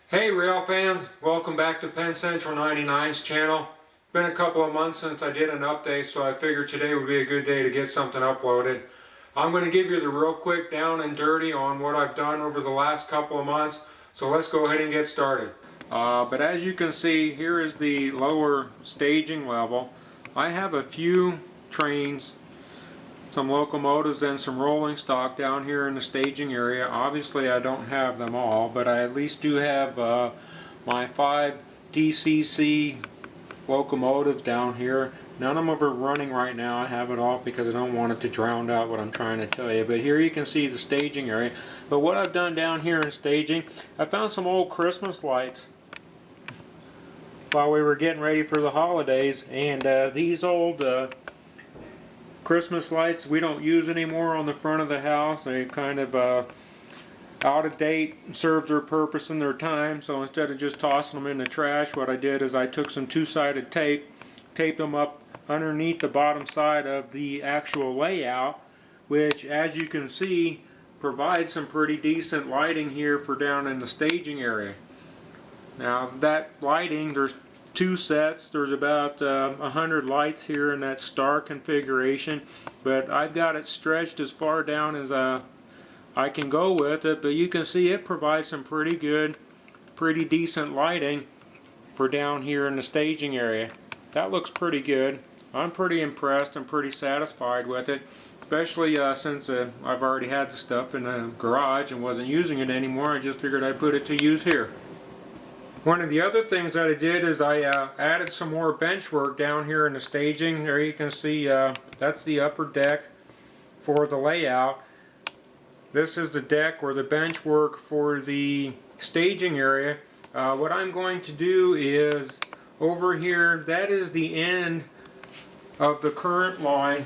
Hey rail fans, welcome back to Penn Central 99's channel. Been a couple of months since I did an update, so I figured today would be a good day to get something uploaded. I'm going to give you the real quick down and dirty on what I've done over the last couple of months, so let's go ahead and get started. But as you can see, here is the lower staging level. I have a few trains, some locomotives and some rolling stock down here in the staging area. Obviously I don't have them all, but I at least do have my 5 DCC locomotives down here. None of them are running right now. I have it off because I don't want it to drown out what I'm trying to tell you. But here you can see the staging area. But what I've done down here in staging, I found some old Christmas lights while we were getting ready for the holidays, and these old Christmas lights we don't use anymore on the front of the house. They kind of out of date, served their purpose and their time, so instead of just tossing them in the trash, what I did is I took some two-sided tape, taped them up underneath the bottom side of the actual layout, which as you can see provides some pretty decent lighting here for down in the staging area. Now that lighting, there's two sets. There's about 100 lights here in that star configuration, but I've got it stretched as far down as I can go with it. But you can see it provides some pretty good, pretty decent lighting for down here in the staging area. That looks pretty good. I'm pretty impressed and pretty satisfied with it, especially since I've already had the stuff in the garage and wasn't using it anymore. I just figured I'd put it to use here. One of the other things that I did is I added some more benchwork down here in the staging. There you can see that's the upper deck for the layout. This is the deck or the benchwork for the staging area. What I'm going to do is over here, that is the end of the current line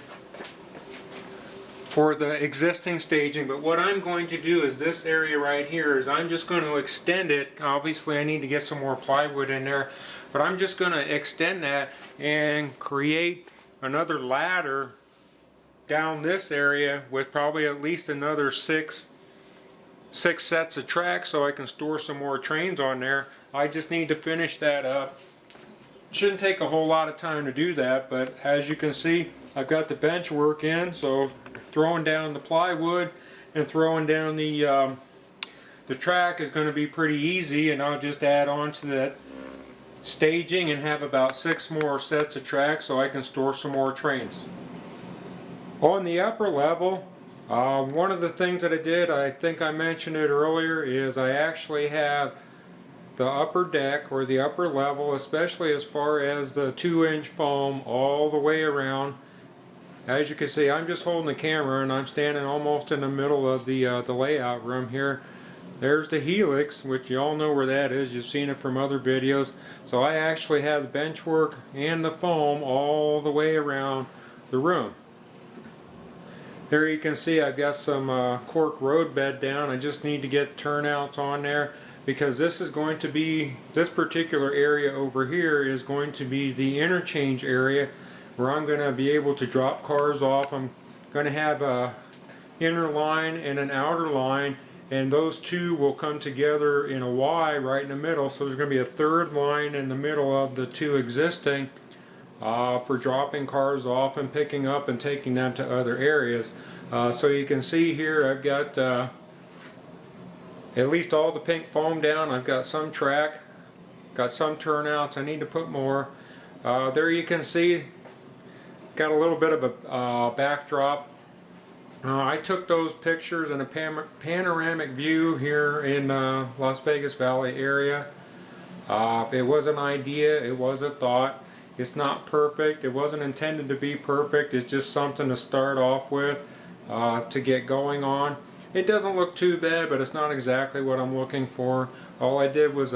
for the existing staging, but what I'm going to do is this area right here is I'm just going to extend it. Obviously I need to get some more plywood in there, but I'm just going to extend that and create another ladder down this area with probably at least another six sets of tracks so I can store some more trains on there. I just need to finish that up. Shouldn't take a whole lot of time to do that, but as you can see I've got the bench work in, so throwing down the plywood and throwing down the track is going to be pretty easy, and I'll just add on to that staging and have about 6 more sets of tracks so I can store some more trains. On the upper level, one of the things that I did, I think I mentioned it earlier, is I actually have the upper deck or the upper level, especially as far as the 2-inch foam all the way around. As you can see, I'm just holding the camera and I'm standing almost in the middle of the layout room here. There's the helix, which you all know where that is. You've seen it from other videos. So I actually have the benchwork and the foam all the way around the room. There you can see I've got some cork road bed down. I just need to get turnouts on there, because this is going to be, this particular area over here is going to be the interchange area where I'm going to be able to drop cars off. I'm going to have a inner line and an outer line, and those two will come together in a Y right in the middle, so there's going to be a third line in the middle of the two existing for dropping cars off and picking up and taking them to other areas. So you can see here I've got at least all the pink foam down. I've got some track, got some turnouts. I need to put more. There you can see got a little bit of a backdrop. I took those pictures in a panoramic view here in Las Vegas Valley area. It was an idea, it was a thought. It's not perfect, it wasn't intended to be perfect, it's just something to start off with to get going on. It doesn't look too bad, but it's not exactly what I'm looking for. All I did was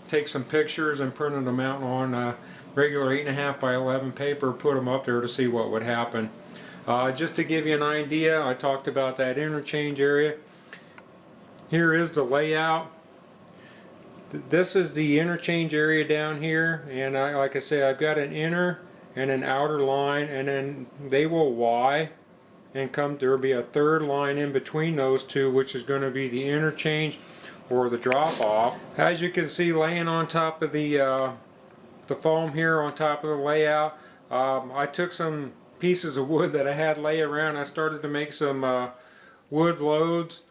take some pictures and printed them out on regular 8.5 by 11 paper, put them up there to see what would happen. Just to give you an idea, I talked about that interchange area. Here is the layout. This is the interchange area down here, and like I say, I've got an inner and an outer line, and then they will Y and come, there will be a third line in between those two, which is going to be the interchange. or the drop off. As you can see, laying on top of the foam here on top of the layout, I took some pieces of wood that I had lay around. I started to make some wood loads,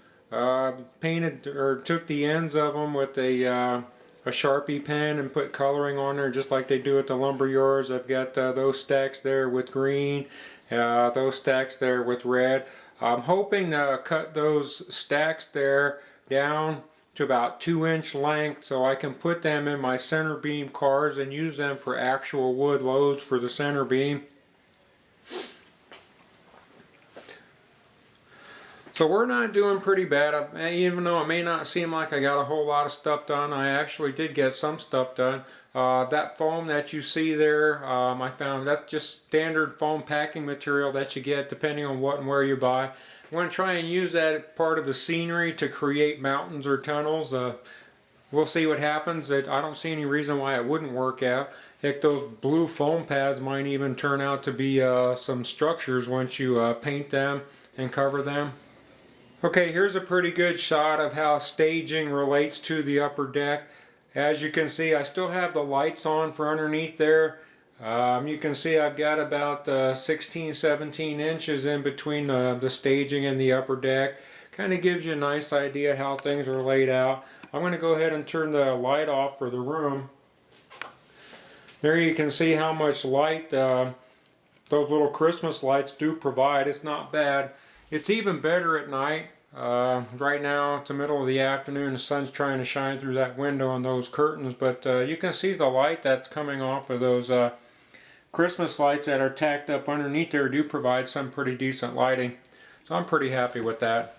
painted or took the ends of them with a Sharpie pen and put coloring on there just like they do at the lumber yards. I've got those stacks there with green, those stacks there with red. I'm hoping to cut those stacks there down to about 2-inch length so I can put them in my center beam cars and use them for actual wood loads for the center beam. So we're not doing pretty bad. Even though it may not seem like I got a whole lot of stuff done, I actually did get some stuff done. That foam that you see there, I found that's just standard foam packing material that you get depending on what and where you buy. I'm going to try and use that as part of the scenery to create mountains or tunnels. We'll see what happens. I don't see any reason why it wouldn't work out. Heck, those blue foam pads might even turn out to be some structures once you paint them and cover them. Okay, here's a pretty good shot of how staging relates to the upper deck. As you can see, I still have the lights on for underneath there. You can see I've got about 16-17 inches in between the staging and the upper deck. Kind of gives you a nice idea how things are laid out. I'm going to go ahead and turn the light off for the room. There you can see how much light those little Christmas lights do provide. It's not bad. It's even better at night. Right now it's the middle of the afternoon, the sun's trying to shine through that window on those curtains, but you can see the light that's coming off of those Christmas lights that are tacked up underneath there do provide some pretty decent lighting. So I'm pretty happy with that.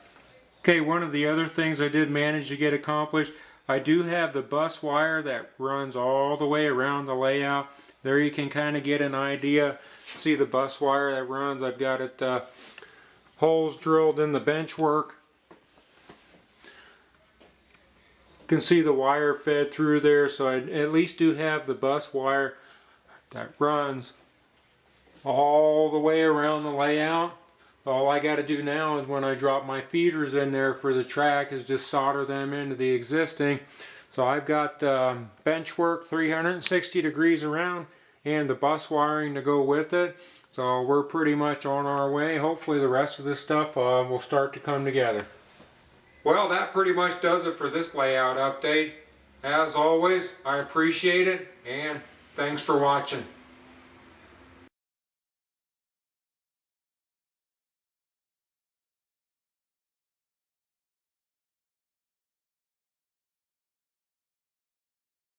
Okay, one of the other things I did manage to get accomplished, I do have the bus wire that runs all the way around the layout. There you can kind of get an idea. See the bus wire that runs. I've got it holes drilled in the benchwork. You can see the wire fed through there, so I at least do have the bus wire that runs all the way around the layout. All I got to do now is when I drop my feeders in there for the track is just solder them into the existing. So I've got benchwork 360 degrees around and the bus wiring to go with it. So we're pretty much on our way. Hopefully the rest of this stuff will start to come together. Well, that pretty much does it for this layout update. As always, I appreciate it, and thanks for watching.